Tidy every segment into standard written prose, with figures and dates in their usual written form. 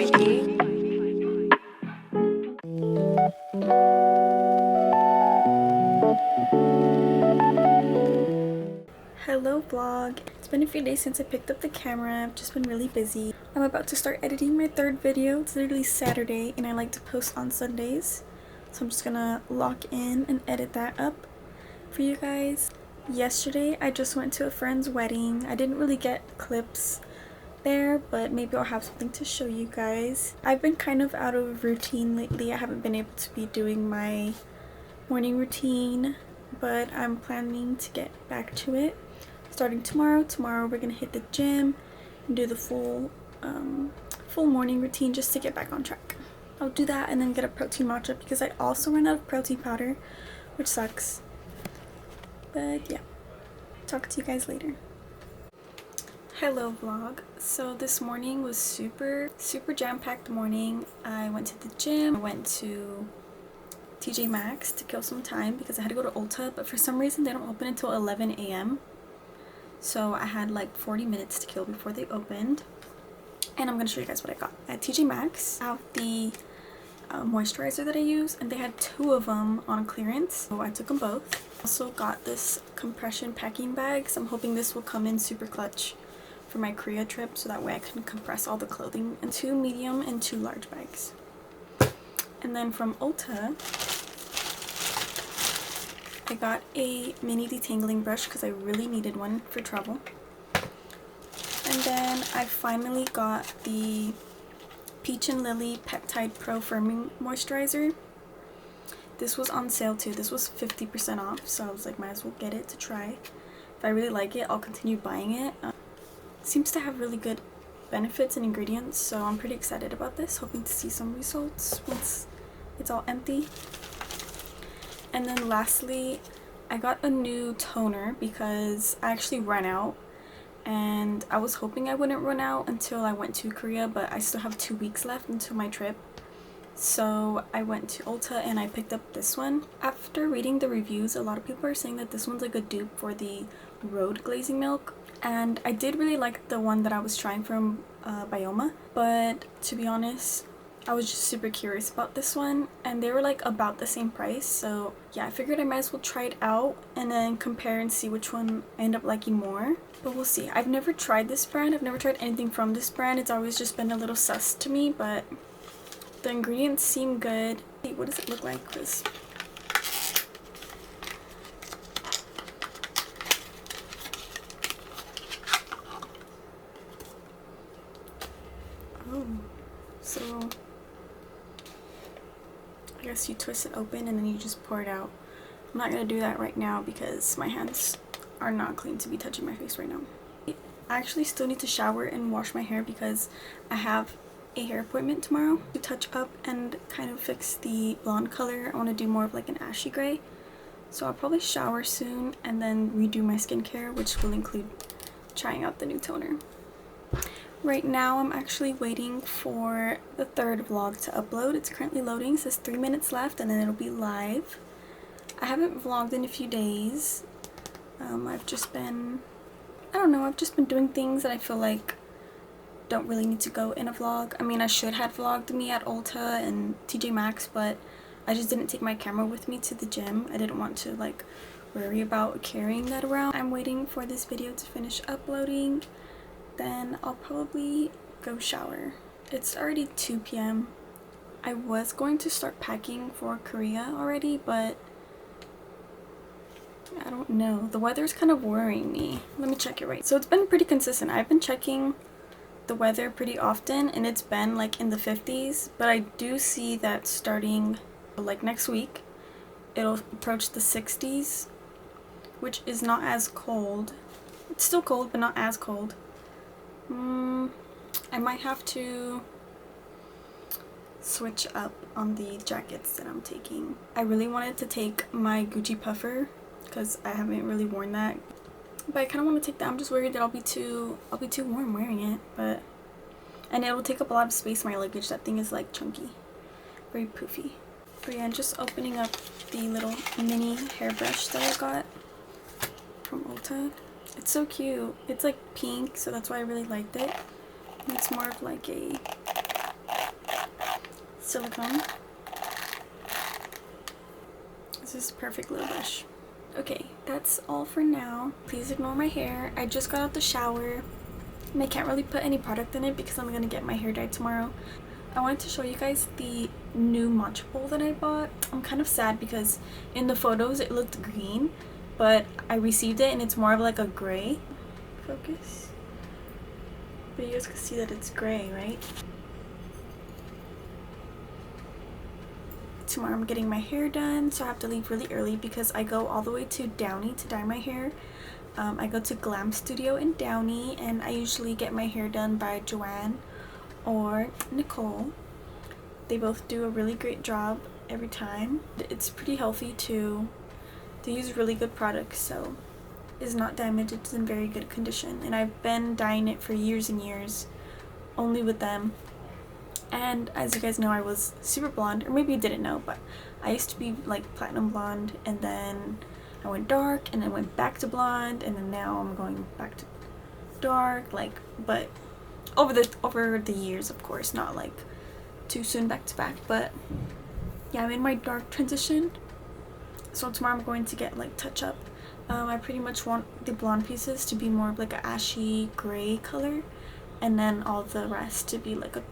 Hello vlog. It's been a few days since I picked up the camera. I've just been really busy. I'm about to start editing my third video. It's literally Saturday and I like to post on Sundays. So I'm just gonna lock in and edit that up for you guys. Yesterday I just went to a friend's wedding. I didn't really get clips there, but maybe I'll have something to show you guys. I've been kind of out of routine lately. I haven't been able to be doing my morning routine, but I'm planning to get back to it starting tomorrow. Tomorrow we're gonna hit the gym and do the full morning routine just to get back on track. I'll do that and then get a protein matcha because I also ran out of protein powder, which sucks. But yeah, talk to you guys later. Hello vlog. So this morning was super jam-packed morning. I went to the gym, I went to TJ Maxx to kill some time because I had to go to Ulta, but for some reason they don't open until 11 a.m. So I had like 40 minutes to kill before they opened. And I'm going to show you guys what I got. At TJ Maxx, I have the moisturizer that I use, and they had 2 of them on clearance. So I took them both. Also got this compression packing bag. So I'm hoping this will come in super clutch for my Korea trip, so that way I can compress all the clothing in 2 medium and 2 large bags. And then from Ulta, I got a mini detangling brush because I really needed one for travel. And then I finally got the Peach and Lily Peptide Pro Firming Moisturizer. This was on sale too. This was 50% off, so I was like, might as well get it to try. If I really like it, I'll continue buying it. It seems to have really good benefits and ingredients, so I'm pretty excited about this, hoping to see some results once it's all empty. And then lastly, I got a new toner because I actually ran out, and I was hoping I wouldn't run out until I went to Korea, but I still have 2 weeks left until my trip. So I went to Ulta and I picked up this one. After reading the reviews, a lot of people are saying that this one's like a dupe for the Road Glazing Milk, and I did really like the one that I was trying from Bioma, but to be honest, I was just super curious about this one, and they were like about the same price. So yeah, I figured I might as well try it out and then compare and see which one I end up liking more. But we'll see. I've never tried this brand. I've never tried anything from this brand. It's always just been a little sus to me, but the ingredients seem good. Wait, what does it look like? Chris? Oh, so I guess you twist it open and then you just pour it out. I'm not gonna do that right now because my hands are not clean to be touching my face right now. I actually still need to shower and wash my hair because I have a hair appointment tomorrow to touch up and kind of fix the blonde color. I want to do more of like an ashy gray. So I'll probably shower soon and then redo my skincare, which will include trying out the new toner. Right now I'm actually waiting for the 3rd vlog to upload. It's currently loading. It says 3 minutes left and then it'll be live. I haven't vlogged in a few days. I've just been doing things that I feel like don't really need to go in a vlog. I mean, I should have vlogged me at Ulta and TJ Maxx, but I just didn't take my camera with me to the gym. I didn't want to like worry about carrying that around. I'm waiting for this video to finish uploading. Then I'll probably go shower. It's already 2 p.m. I was going to start packing for Korea already, but I don't know. The weather's kind of worrying me. Let me check it right. So it's been pretty consistent. I've been checking the weather pretty often and it's been like in the 50s, but I do see that starting like next week it'll approach the 60s, which is not as cold. It's still cold, but not as cold. I might have to switch up on the jackets that I'm taking. I really wanted to take my Gucci puffer because I haven't really worn that, but I kind of want to take that. I'm just worried that I'll be too warm wearing it, and it will take up a lot of space in my luggage. That thing is like chunky, very poofy. But yeah, just opening up the little mini hairbrush that I got from Ulta. It's so cute. It's like pink, so that's why I really liked it. And it's more of like a silicone. This is perfect little brush. Okay, that's all for now. Please ignore my hair. I just got out the shower and I can't really put any product in it because I'm gonna get my hair dyed tomorrow. I wanted to show you guys the new matcha bowl that I bought. I'm kind of sad because in the photos it looked green, but I received it and it's more of like a gray. Focus. But you guys can see that it's gray, right? Tomorrow I'm getting my hair done, so I have to leave really early because I go all the way to Downey to dye my hair. I go to Glam Studio in Downey, and I usually get my hair done by Joanne or Nicole. They both do a really great job every time. It's pretty healthy too. They use really good products, so it's not damaged. It's in very good condition, and I've been dyeing it for years and years only with them. And as you guys know, I was super blonde, or maybe you didn't know, but I used to be like platinum blonde, and then I went dark, and then went back to blonde, and then now I'm going back to dark, like, but over the years, of course, not like too soon back to back. But yeah, I'm in my dark transition, so tomorrow I'm going to get like touch up. I pretty much want the blonde pieces to be more of like a ashy gray color, and then all the rest to be like a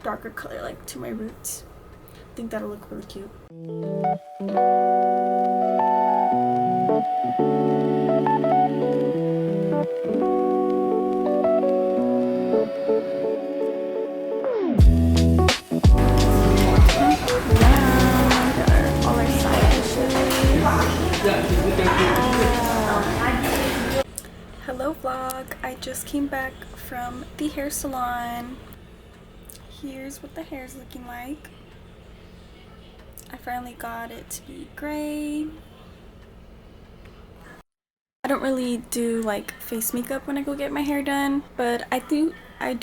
darker color, like to my roots. I think that'll look really cute. All our side dishes. Hello vlog, I just came back from the hair salon. Here's what the hair is looking like. I finally got it to be gray. I don't really do like face makeup when I go get my hair done, but I do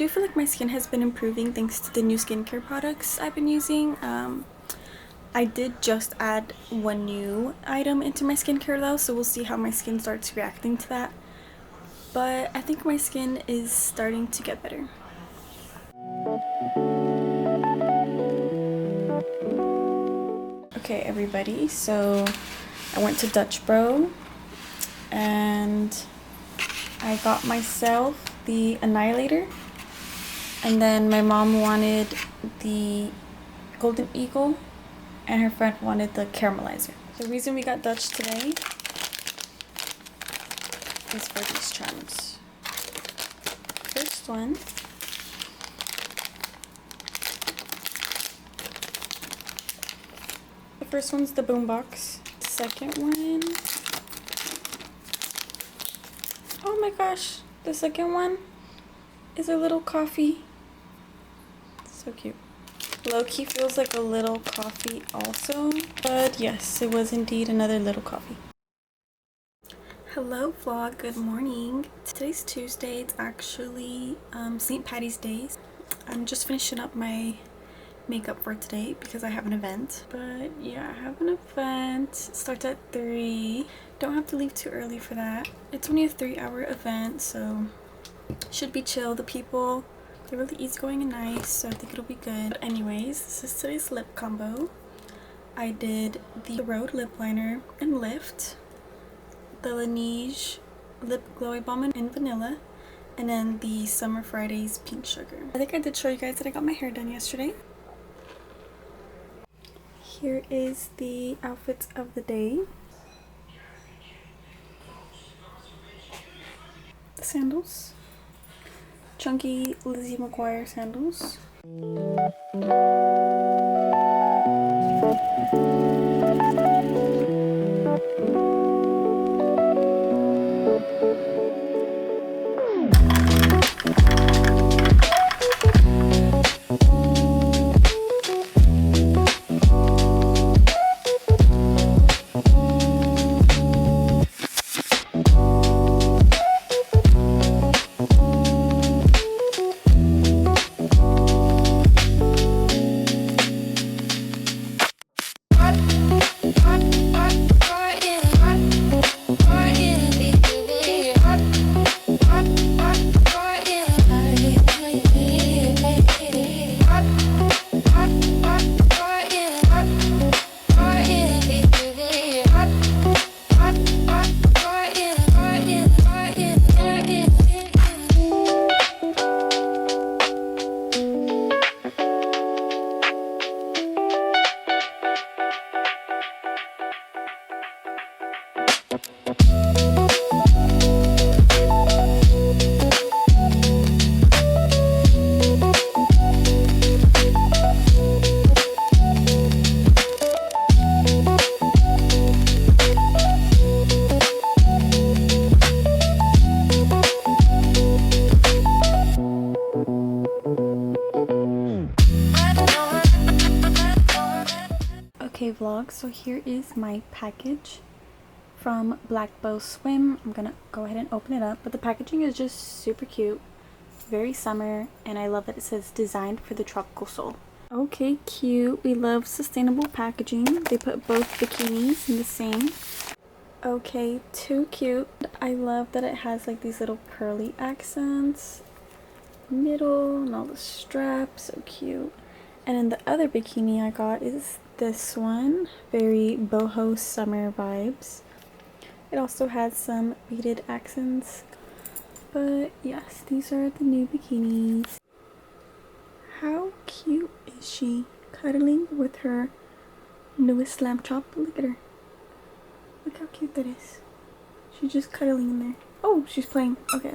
feel like my skin has been improving thanks to the new skincare products I've been using. I did just add one new item into my skincare though, so we'll see how my skin starts reacting to that. But I think my skin is starting to get better. Okay everybody, so I went to Dutch Bro and I got myself the Annihilator, and then my mom wanted the Golden Eagle and her friend wanted the Caramelizer. The reason we got Dutch today is for these charms. First one, the first one's the boombox. Second one, oh my gosh, the second one is a little coffee. So cute. Low-key feels like a little coffee also, but yes, it was indeed another little coffee. Hello vlog, good morning. Today's Tuesday. It's actually St. Patty's Day. I'm just finishing up my makeup for today because I have an event. But yeah, I have an event. It starts at 3. Don't have to leave too early for that. It's only a 3-hour event, so it should be chill. The people, they're really easygoing and nice, so I think it'll be good. But anyways, this is today's lip combo. I did the Rhode lip liner and lift, the Laneige lip glowy balm in vanilla, and then the Summer Fridays pink sugar. I think I did show you guys that I got my hair done yesterday. Here is the outfits of the day. The sandals. Chunky Lizzie McGuire sandals. Okay vlog, so here is my package from Black Bow Swim. I'm gonna go ahead and open it up, but the packaging is just super cute, very summer, and I love that it says designed for the tropical soul. Okay, cute. We love sustainable packaging. They put both bikinis in the same. Okay, too cute. I love that it has like these little pearly accents, middle, and all the straps, so cute. And then the other bikini I got is this one, very boho summer vibes. It also has some beaded accents, but yes, these are the new bikinis. How cute is she cuddling with her newest lamb chop? Look at her. Look how cute that is. She's just cuddling in there. Oh, she's playing. Okay.